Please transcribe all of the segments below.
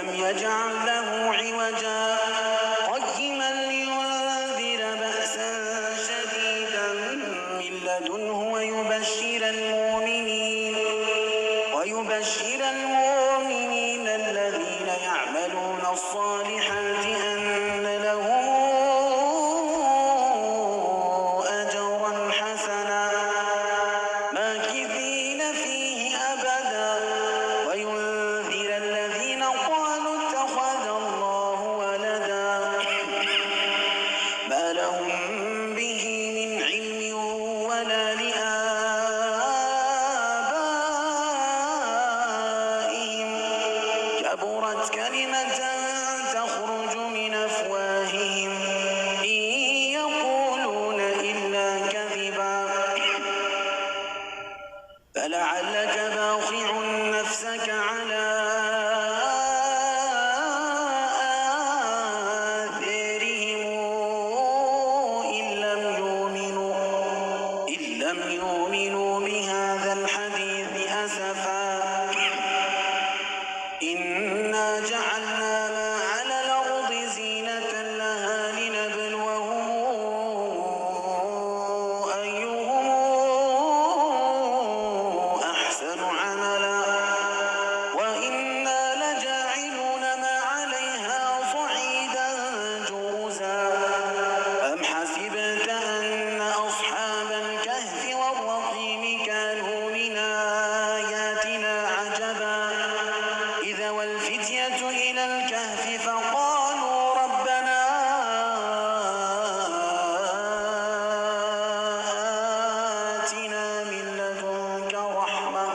لم يجعل له عوجا قيما لينذر بأسا شديدا من لدنه ويبشر المؤمنين الذين يعملون الصالحات أن لهم أجرا حسنا ماكثين فيه أبدا وينذر الذين قالوا اتخذ الله ولدا ما لهم به من علم ولا لآبائهم كبرت كلمة تخرج من أفواههم إن يقولون إلا كذبا فلعلك باخع نفسك على آثارهم إن لم يؤمنوا بهذا الحديث أسفا إنا جعلنا ما على الأرض زينة لها لنبلوهم أيهم أحسن عملا وإنا لجاعلون ما عليها صعيدا جرزا أم حسبت أن أصحاب الكهف والرقيم كانوا من آياتنا عجبا إذا والفتية إلى الكهف فقالوا ربنا آتنا من لدنك رحمة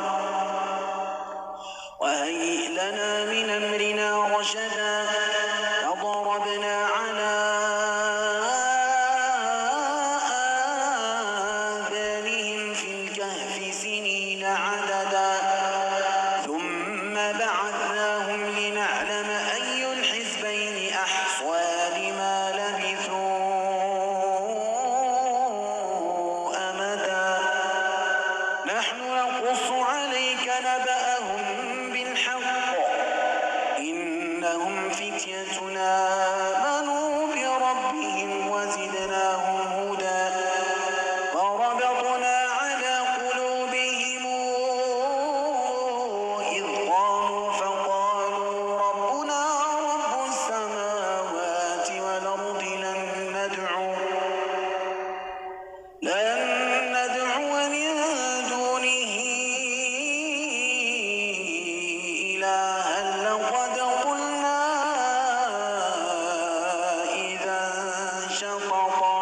وهيئ لنا من أمرنا رشدا فضربنا على آذانهم في الكهف سنين عددا ثم بعثناهم لنعلم أي الحزبين أحصى لما لبثوا أمدا نحن نقص عليك نبأهم بالحق إنهم فتيتنا آمنوا بربهم وزدناهم هدى وربطنا على قلوبهم إذ قاموا فقالوا ربنا رب السماوات والأرض لن ندعو من دونه إلها لقد قلنا إذا شططا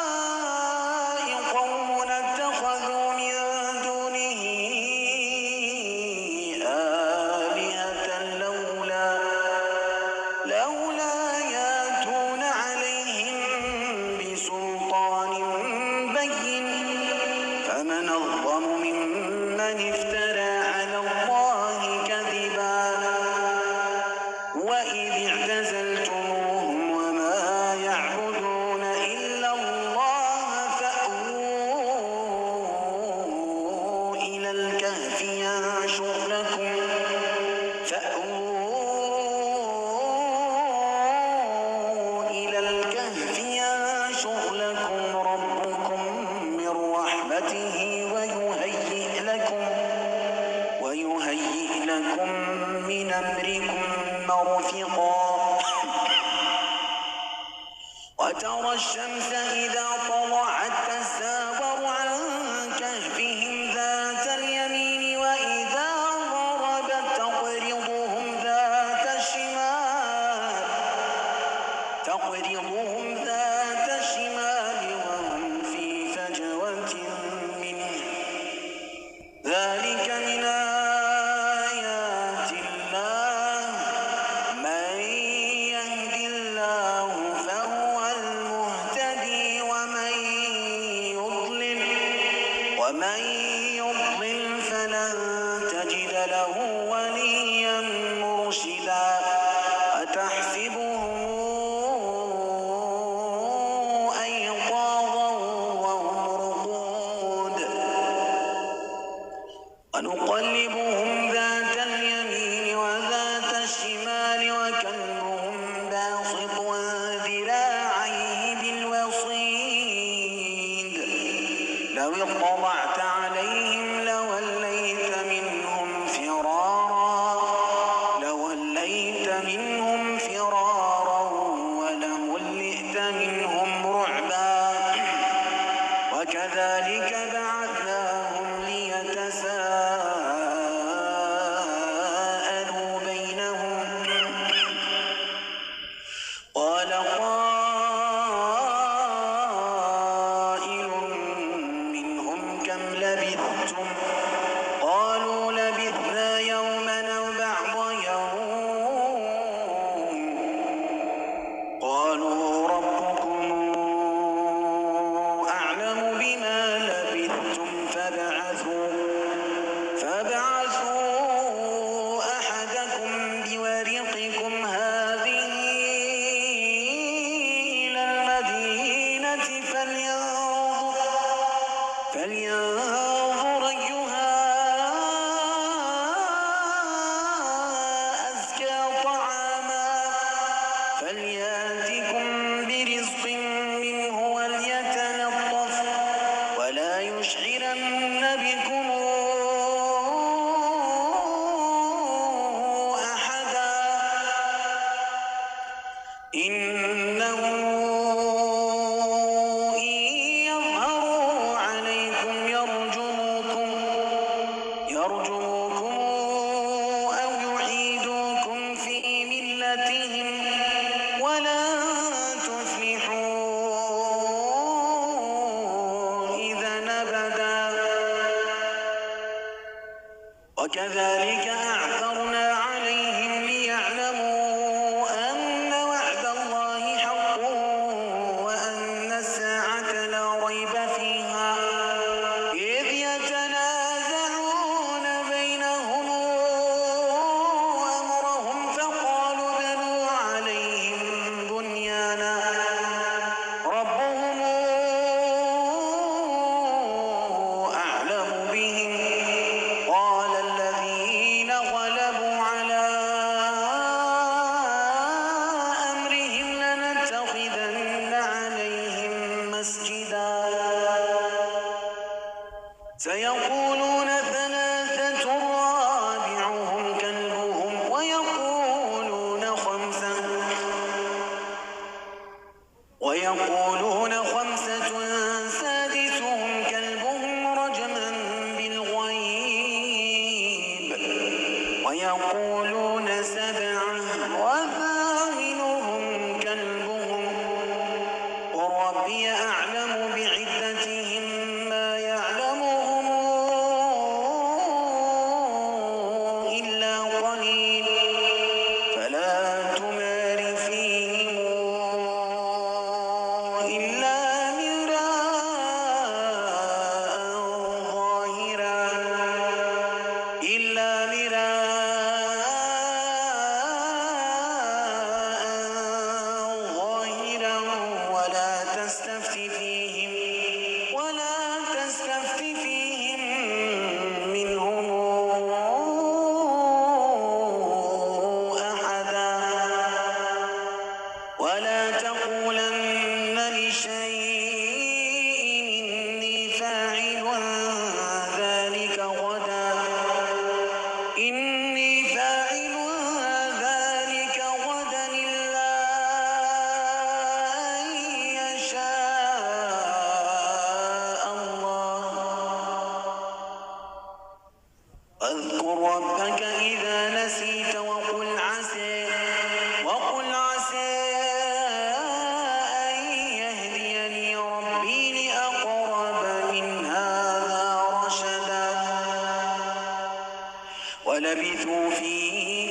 هؤلاء قوم اتخذوا من دونه آلهة لولا ياتون عليهم بسلطان بين فمن أظلم ممن افترى على الله كذبا وإذ اعتزلتموهم وما يعبدون إلا الله فأووا إلى الكهف ينشر لكم ربكم من رحمته ويهيئ لكم من أمركم مرفقا وترى الشمس إذا طلعت تزاور عن كهفهم ذات اليمين وإذا غربت تقرضهم ذات الشمال وهم في فجوة منه ذلك من آيات الله من يهد الله فهو المهتدي ومن يضلل فلن تجد له وليا مرشدا أتحسبهم أيقاظا وهم رقود ونقلبهم ذات اليمين وذات الشمال وكلبهم باسط ذراعيه بالوصيد لو اطلعت عليهم لوليت منهم فرارا ولملئت منهم رعبا وكذلك بعثناهم ليتساءلوا بينهم قال قائل منهم كم لبثتم قالوا لبثنا يوما أو بعض يوم قالوا ربكم أعلم بما لبثتم فابعثوا أحدكم بورقكم هذه إلى المدينة فلينظر أيها أزكى طعاما فليأتكم برزق منه وليتلطف ولا يشعرن بكم أحدا إنه إن يظهروا عليكم يرجموكم أو يعيدوكم في ملتهم ولن تفلحوا إذا أبدا وكذلك أعثرنا عليهم ليعلموا أن وعد الله حق وأن الساعة لا ريب فيها إذ يتنازعون بينهم أمرهم فقالوا بنوا عليهم بنيانا ربهم أعلم بهم قال الذين غلبوا على أمرهم لنتخذن عليهم مسجدا سيقولون ثلاثة رابعهم كلبهم ويقولون خمسة سادسهم كلبهم رجما بالغيب ويقولون سبعة وثامنهم كلبهم قل ربي أعلم بعدتهم ما يعلمهم إلا قليل فلا تمار فيهم إلا مراء ظاهرا ولا تستفت فيهم منهم أحدا ولا تقولن لشيء إني فاعل ذلك غدا إلا أن يشاء الله واذكر ربك إذا نسيت وقل عسى أن يهديني ربي لأقرب من هذا رشدا ولبثوا في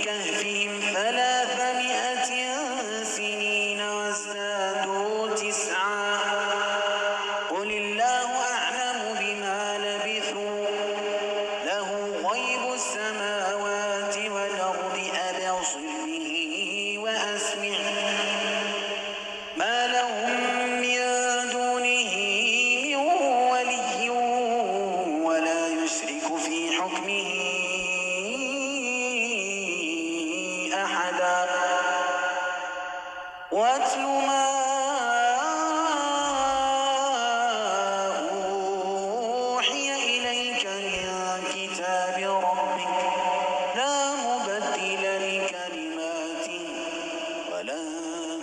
كهفهم 300 سنين وازدادوا 9 قل الله أعلم بما لبثوا له غيب السماوات والأرض أبصر به وأسمع ما لهم من دونه من ولي ولا يشرك في حكمه دونه أحدا واتل ما أوحي إليك من كتاب ربك لا مبدل لكلماته ولن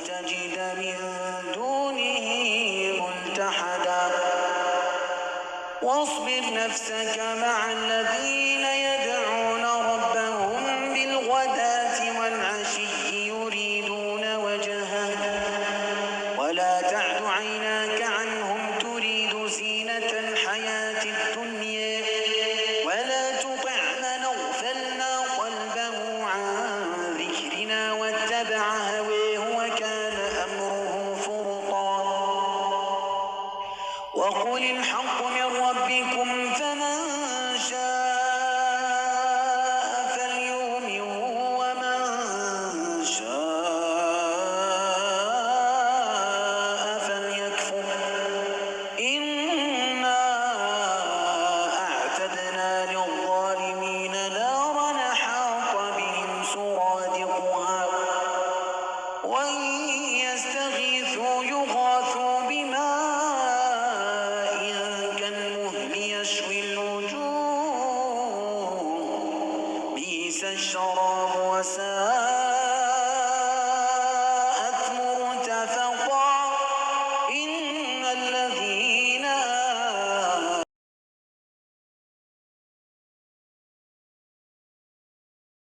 تجد من دونه ملتحدا واصبر نفسك مع الذين يدعون ربهم بالغداة والعشي يريدون وجهه ولا تعد عيناك عنهم تريد زينة الحياة الدنيا ولا تطع من اغفلنا قلبه عن ذكرنا واتبع هواه وكان أمره فرطا وقل الحق من ربكم فمن شاء فليؤمن ومن شاء فليكفر إنا أعتدنا للظالمين نارا أحاط بهم سرادقها وإن يستغيثوا